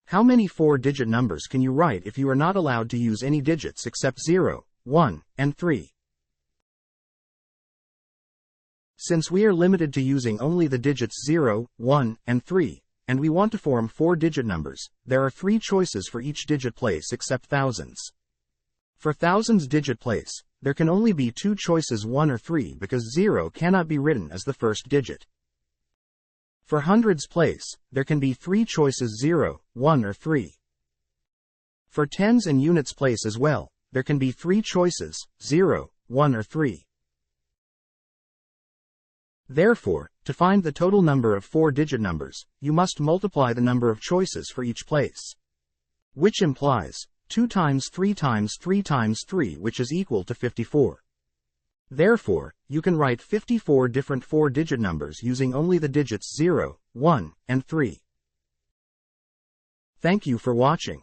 How many 4-digit numbers can you write if you are not allowed to use any digits except 0, 1, and 3? Since we are limited to using only the digits 0, 1, and 3, and we want to form 4-digit numbers, there are 3 choices for each digit place except thousands. For thousands digit place, there can only be 2 choices 1 or 3 because 0 cannot be written as the first digit. For hundreds place, there can be 3 choices 0, 1 or 3. For tens and units place as well, there can be 3 choices, 0, 1 or 3. Therefore, to find the total number of 4-digit numbers, you must multiply the number of choices for each place. Which implies 2 times 3 times 3 times 3, which is equal to 54. Therefore, you can write 54 different 4-digit numbers using only the digits 0, 1, and 3. Thank you for watching.